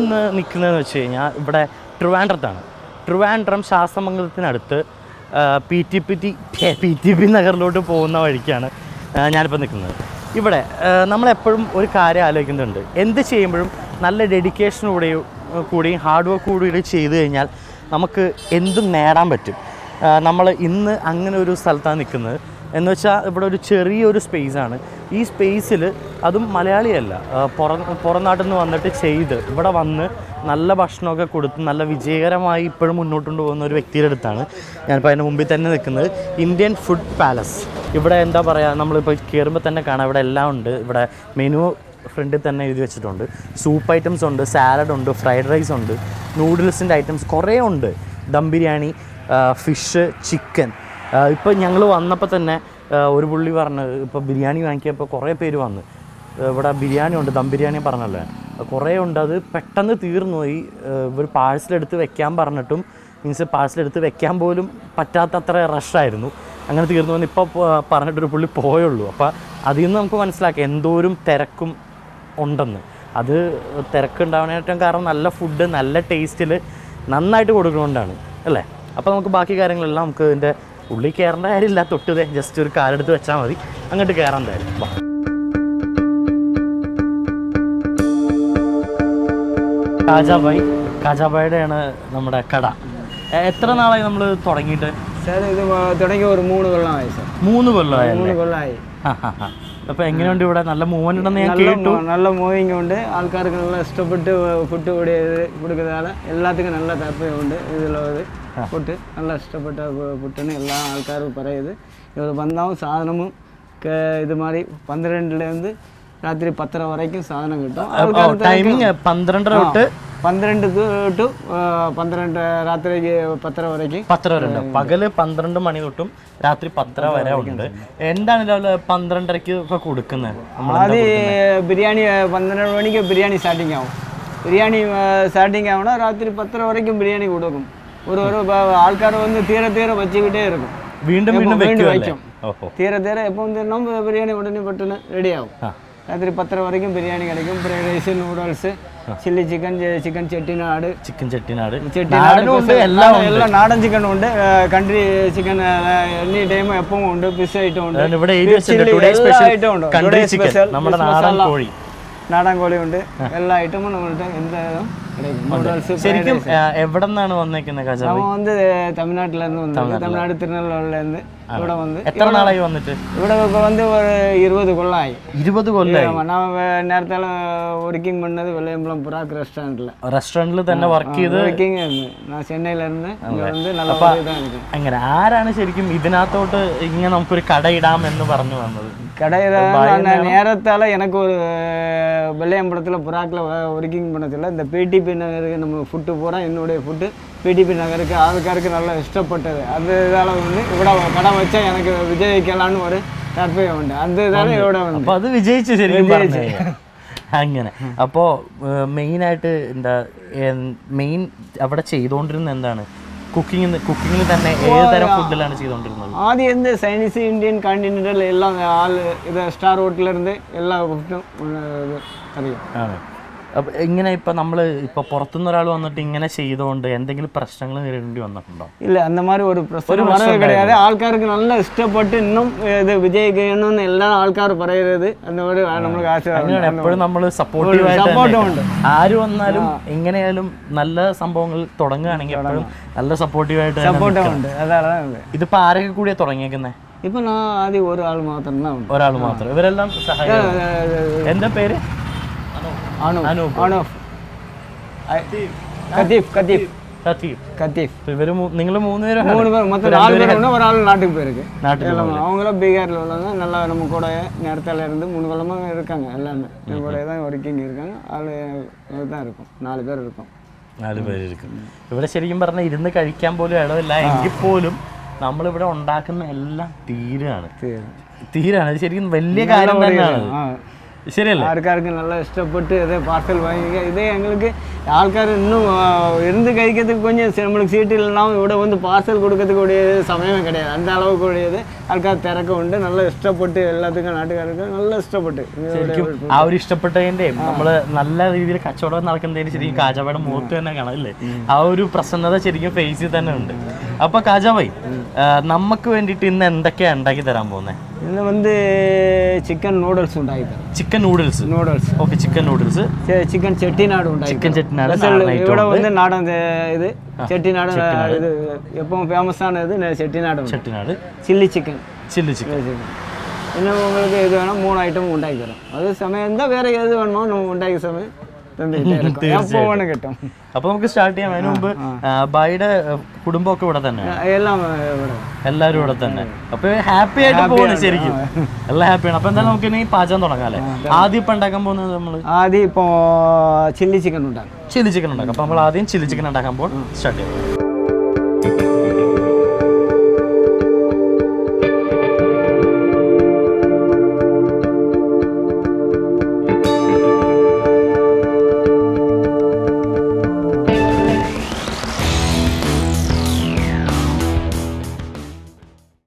നമ്മളിന്ന് നിൽക്കുന്നതെന്ന് വെച്ച് കഴിഞ്ഞാൽ ഇവിടെ ട്രിവാൻഡ്രത്താണ്. ട്രിവാൻഡ്രം ശാസ്തമംഗലത്തിനടുത്ത് PTP നഗറിലോട്ട് പോകുന്ന വഴിക്കാണ് ഞാനിപ്പോൾ നിൽക്കുന്നത്. ഇവിടെ നമ്മളെപ്പോഴും ഒരു കാര്യം ആലോചിക്കുന്നുണ്ട്, എന്ത് ചെയ്യുമ്പോഴും നല്ല ഡെഡിക്കേഷനോടെയും ഹാർഡ് വർക്ക് കൂടി ചെയ്ത് കഴിഞ്ഞാൽ നമുക്ക് എന്തും നേടാൻ പറ്റും. നമ്മൾ ഇന്ന് അങ്ങനെ ഒരു സ്ഥലത്താണ് നിൽക്കുന്നത്. എന്ന് വെച്ചാൽ ഇവിടെ ഒരു ചെറിയൊരു സ്പേസാണ്. ഈ സ്പേസിൽ അതും മലയാളിയല്ല, പുറം നാട്ടിൽ നിന്ന് വന്നിട്ട് ചെയ്ത് ഇവിടെ വന്ന് നല്ല ഭക്ഷണമൊക്കെ കൊടുത്ത് നല്ല വിജയകരമായി ഇപ്പോഴും മുന്നോട്ട് കൊണ്ടുപോകുന്ന ഒരു വ്യക്തിയുടെ അടുത്താണ് ഞാനിപ്പോൾ അതിൻ്റെ മുമ്പിൽ തന്നെ നിൽക്കുന്നത്. Indian food palace. ഇവിടെ എന്താ പറയുക, നമ്മളിപ്പോൾ കയറുമ്പോൾ തന്നെ കാണാം ഇവിടെ എല്ലാം ഉണ്ട്. ഇവിടെ മെനു ഫ്രണ്ടിൽ തന്നെ എഴുതി വെച്ചിട്ടുണ്ട്. സൂപ്പ് ഐറ്റംസ് ഉണ്ട്, സാലഡ് ഉണ്ട്, ഫ്രൈഡ് റൈസ് ഉണ്ട്, നൂഡിൽസിൻ്റെ ഐറ്റംസ് കുറേ ഉണ്ട്, ദം ബിരിയാണി, ഫിഷ്, ചിക്കൻ. ഇപ്പോൾ ഞങ്ങൾ വന്നപ്പോൾ തന്നെ ഒരു പുള്ളി പറഞ്ഞ് ഇപ്പോൾ ബിരിയാണി വാങ്ങിയപ്പോൾ കുറേ പേര് വന്ന് ഇവിടെ ബിരിയാണി ഉണ്ട്, ദം ബിരിയാണി പറഞ്ഞല്ലേ, കുറേ ഉണ്ട്. അത് പെട്ടെന്ന് തീർന്നു പോയി. ഇവർ പാഴ്സലെടുത്ത് വെക്കാൻ പറഞ്ഞിട്ടും മീൻസ് പാഴ്സലെടുത്ത് വെക്കാൻ പോലും പറ്റാത്തത്ര റഷായിരുന്നു. അങ്ങനെ തീർന്നു വന്ന് ഇപ്പോൾ പറഞ്ഞിട്ടൊരു പുള്ളി പോയുള്ളൂ. അപ്പോൾ അതിൽ നിന്ന് നമുക്ക് മനസ്സിലാക്കാം എന്തോരം തിരക്കും ഉണ്ടെന്ന്. അത് തിരക്കുണ്ടാവാനായിട്ടും കാരണം നല്ല ഫുഡ് നല്ല ടേസ്റ്റിൽ നന്നായിട്ട് കൊടുക്കുന്നതുകൊണ്ടാണ് അല്ലേ. അപ്പോൾ നമുക്ക് ബാക്കി കാര്യങ്ങളെല്ലാം നമുക്ക് ഇതിൻ്റെ ഉള്ളിൽ കയറേണ്ട കാര്യമില്ല, തൊട്ടതേ ജസ്റ്റ് ഒരു കാലെടുത്ത് വെച്ചാൽ മതി, അങ്ങോട്ട് കയറാൻ എന്തായാലും. കാജാബായിയുടെയാണ് നമ്മുടെ കട. എത്ര നാളായി നമ്മൾ തുടങ്ങിയിട്ട്? സാർ ഇത് തുടങ്ങി ഒരു 3 കൊല്ലമായി സാർ. 3 കൊല്ലമായി. അപ്പോൾ എങ്ങനെയുണ്ട് ഇവിടെ? നല്ല മൂവ്മെന്റ് ഉണ്ടെന്ന് ഞാൻ കേട്ടു. നല്ല മൂവിങ് ഉണ്ട്, ആൾക്കാർക്ക് നല്ല ഇഷ്ടപ്പെട്ട് ഫുഡ് കൊടുക്കുന്നതാണ്, എല്ലാത്തിനും നല്ല താല്പര്യമുണ്ട്. ഇതിലുള്ളത് ഫുഡ് നല്ല ഇഷ്ടപ്പെട്ട ഫുഡാണ് എല്ലാ ആൾക്കാരും പറയുന്നത്. ഇവർ വന്നാവും സാധനവും ഇത് മാറി 12 രാത്രി 10 വരയ്ക്കും സാധനം കിട്ടും. ടൈമിങ് 12 തൊട്ട് 12 രാത്രി 10 വരയ്ക്കും. 10 വരെ ഉണ്ട്. പകല് 12 മണി തൊട്ടും രാത്രി 10 വരെ ഉണ്ട്. എന്താണ് രാവിലെ 12:30 ഒക്കെ കൊടുക്കുന്നത്? ആദ്യം ബിരിയാണി 12 മണിക്ക് ബിരിയാണി സ്റ്റാർട്ടിങ് ആവും. ബിരിയാണി സ്റ്റാർട്ടിങ് ആവണം രാത്രി 10 വരയ്ക്കും ബിരിയാണി കൊടുക്കും. ഓരോ ആൾക്കാർ വന്ന് തീരെ വച്ചുകിട്ടേ இருக்கும். വീണ്ടും വയ്ക്കും. തീരെ എപ്പം തിരണം ബിരിയാണി ഉടനെ പെട്ടെന്ന് റെഡിയാവും. രാത്രി 10 വരയ്ക്കും ബിരിയാണി കഴിക്കും. Fried rice, noodles, chilli chicken, chicken Chettinad, എല്ലാം നാടൻ ചിക്കൻ ഉണ്ട്, കൺട്രി ചിക്കൻ എനി ടൈം എപ്പോഴും ഉണ്ട്, ഫിഷ് ഐറ്റം ഉണ്ട്, ഐറ്റം ഉണ്ട്, നാടൻ കോഴി ഉണ്ട്, എല്ലാ ഐറ്റമും നമ്മളുടെ എന്തായാലും ശരിക്കും എവിടെ നിന്നാണ് വന്നേക്കുന്നത്? வந்து தமிழ்நாட்டிலேருந்து வந்து தமிழ்நாடு திருநெல்வேலியிலேருந்து ഇവിടെ വന്ന്. എത്ര നാളായി വന്നിട്ട്? ഇവിടെ வந்து ஒரு 20 കൊല്ലമായി. 20 കൊല്ലമായി. நான் നേരത്തെ വർക്കിംഗ് பண்ணது വെള്ളയമ്പലം പുറാക്ക് റെസ്റ്റോറന്റിൽ തന്നെ വർക്ക് ചെയ്ത് വർക്കിംഗ് ആയിരുന്നു. ഞാൻ ചെന്നൈയിലായിരുന്നു. வந்து നല്ല ഇതാണ്. അങ്ങനെ ആരാണ് ശരിക്കും ഇതിനകത്തോട്ട് ഇങ്ങനെ നമുക്കൊരു കടയിടാം എന്ന് പറഞ്ഞു വന്നത്? கடையில் நேரத்தால் எனக்கு ஒரு வெள்ளையம்பலத்தில் புறாக்கில் ஒர்க்கிங் பண்ணதில்லை. இந்த PTP நகருக்கு நம்ம ஃபுட்டு பூரா என்னுடைய ஃபுட்டு PTP நகருக்கு ஆளுக்காருக்கு நல்லா இஷ்டப்பட்டது. அந்த இதால் வந்து ഇവിടെ கடை வச்சா எனக்கு விஜயிக்கலான்னு ஒரு താല്പര്യം ഉണ്ട്. അത് ഇതാണ് ഇവിടെ വന്നത്. അപ്പോൾ അത് വിജയിച്ചു ശരിക്കും അങ്ങനെ. അപ്പോൾ മെയിനായിട്ട് എന്താ മെയിൻ അവിടെ ചെയ്തുകൊണ്ടിരുന്നത് എന്താണ്? കുക്കിങ്ങിൽ തന്നെ ഏത് തരം ഫുഡിലാണ് ചെയ്തുകൊണ്ടിരുന്നത്? ആദ്യം എന്ത് ചൈനീസ്, ഇന്ത്യൻ, കോണ്ടിനെന്റൽ എല്ലാം ഇത് സ്റ്റാർ ഹോട്ടലിലിருந்து എല്ലാ ഫുഡും അറിയാം. അപ്പം ഇങ്ങനെ ഇപ്പം നമ്മൾ ഇപ്പോൾ പുറത്തുനിന്ന് ഒരാൾ വന്നിട്ട് ഇങ്ങനെ ചെയ്തുകൊണ്ട് എന്തെങ്കിലും പ്രശ്നങ്ങൾ നേരിടേണ്ടി വന്നിട്ടുണ്ടോ? ഇല്ല, அந்த மாதிரி ஒரு பிரச்சனை வரவே கிடையாது. ആൾക്കാർക്ക് നല്ല ഇഷ്ടപ്പെട്ട് ഇന്നും ഇത് വിജയിക്കണമെന്ന് എല്ലാ ആൾക്കാരും പറയുന്നത്. அந்த மாதிரி നമുക്ക് ആശയമാണ്. എപ്പോഴും നമ്മൾ സപ്പോർട്ടീവായിട്ട് ആര് വന്നാലും എങ്ങനെയായാലും നല്ല സംഭവങ്ങൾ തുടങ്ങുകയാണെങ്കിൽ എപ്പോഴും നല്ല സപ്പോർട്ടീവായിട്ട് സപ്പോർട്ടുണ്ട്. അതാണ്. ഇതിപ്പോൾ ആരൊക്കെ കൂടിയാണ് തുടങ്ങിയേക്കുന്നത്? ഇപ്പം ഞാൻ ആദ്യം ഒരാൾ മാത്രം. ഇവരെല്ലാം സഹായം. എന്താ പേര്? നിങ്ങൾ 3 പേരും மொத்தம் 4 பேர். ஒரு ஆள் நாட்டுக்கு போயிருக்கு. அவங்களும் பீகாரில் உள்ளவங்க. நல்லா நம்ம கூட நேரத்தில் இருந்து 3 கொல்லமாக இருக்காங்க. எல்லாமே நம்ம கூட தான் ஒர்க்கிங் இருக்காங்க. ஆள் தான் இருக்கும். 4 பேர் இருக்கும். 4 പേരിരിക്കും. ഇവിടെ ശരിക്കും പറഞ്ഞാൽ ഇരുന്ന് കഴിക്കാൻ പോലും ഇടമില്ല. എങ്കിൽ പോലും നമ്മളിവിടെ ഉണ്ടാക്കുന്ന എല്ലാം തീരാണ്. ശരിക്കും വലിയ കാര്യം തന്നെയാണ്. ശരിയല്ലേ? ആൾക്കാർക്ക് നല്ല ഇഷ്ടപ്പെട്ട് ഇതേ പാർസൽ വാങ്ങിക്കുക. ഇതേ ഞങ്ങൾക്ക് ആൾക്കാർ ഇന്നും എന്ത് കഴിக்கிறதுக்கு கொஞ்சம் நம்மளுக்கு சீட்டு இல்லைனா ഇവിടെ വന്ന് പാർസൽ കൊടുக்கிறதுக்கு കൂടിയ സമയമേ கிடையாது. அந்த அளவு കൂടിയത് ആൾക്കാർ തിരക്കുണ്ട്. നല്ല ഇഷ്ടപ്പെട്ട് എല്ലാത്തിനും നാട്ടുകാർക്ക് നല്ല ഇഷ്ടപ്പെട്ട്. ശരിക്കും ആ ഒരു ഇഷ്ടപ്പെട്ടതിൻ്റെയും നമ്മള് നല്ല രീതിയിൽ കച്ചവടം നടക്കുന്നതിന് ശരിക്കും കാജാബയുടെ മുഖത്ത് തന്നെ കാണാം അല്ലേ? ആ ഒരു പ്രസന്നത ശരിക്കും ഫേസിൽ തന്നെ ഉണ്ട്. അപ്പൊ കാജാബായി, നമുക്ക് വേണ്ടിയിട്ട് ഇന്ന് എന്തൊക്കെയാ ഉണ്ടാക്കി തരാൻ പോകുന്നത്? ഇന്ന് വന്ന് ചിക്കൻ നൂഡിൽസ് ഉണ്ടാക്കി തരാം. Chicken noodles. Okay, chicken noodles. Chicken Chettinad ഉണ്ടാക്കി. ചിക്കൻ ചെട്ടിനാട് ഇവിടെ വന്ന് നാടൻ ഇത് ചെട്ടിനാട് ഇത് எப்பவும் ஃபேமஸான இது செட்டிநாடு. Chilli chicken. പിന്നെ உங்களுக்கு எது வேணும் 3 ஐட்டம் ഉണ്ടാക്കി തരാം. അത് സമയം എന്താ വേറെ ഏത് വേണമോ നമ്മൾ ഉണ്ടാക്കിയ സമയം കിട്ടും. അപ്പൊ നമുക്ക് സ്റ്റാർട്ട് ചെയ്യാം. അതിന് മുമ്പ് ബായിയുടെ കുടുംബമൊക്കെ ഇവിടെ തന്നെ? എല്ലാവരും ഇവിടെ തന്നെ. അപ്പൊ ഹാപ്പി ആയിട്ട് പോകുന്നു ശരിക്കും, എല്ലാം ഹാപ്പിയാണ്. അപ്പൊ എന്തായാലും നമുക്ക് ഇനി പാചകം തുടങ്ങാം അല്ലേ? ആദ്യം ഇപ്പൊ ഉണ്ടാക്കാൻ പോകുന്നത് നമ്മള് ആദ്യം ഇപ്പോ ചില്ലി ചിക്കൻ ഉണ്ടാക്കാം. ചില്ലി ചിക്കൻ ഉണ്ടാക്കാം. അപ്പൊ നമ്മൾ ആദ്യം ചില്ലി ചിക്കൻ ഉണ്ടാക്കാൻ പോകും. സ്റ്റാർട്ട് ചെയ്യാം.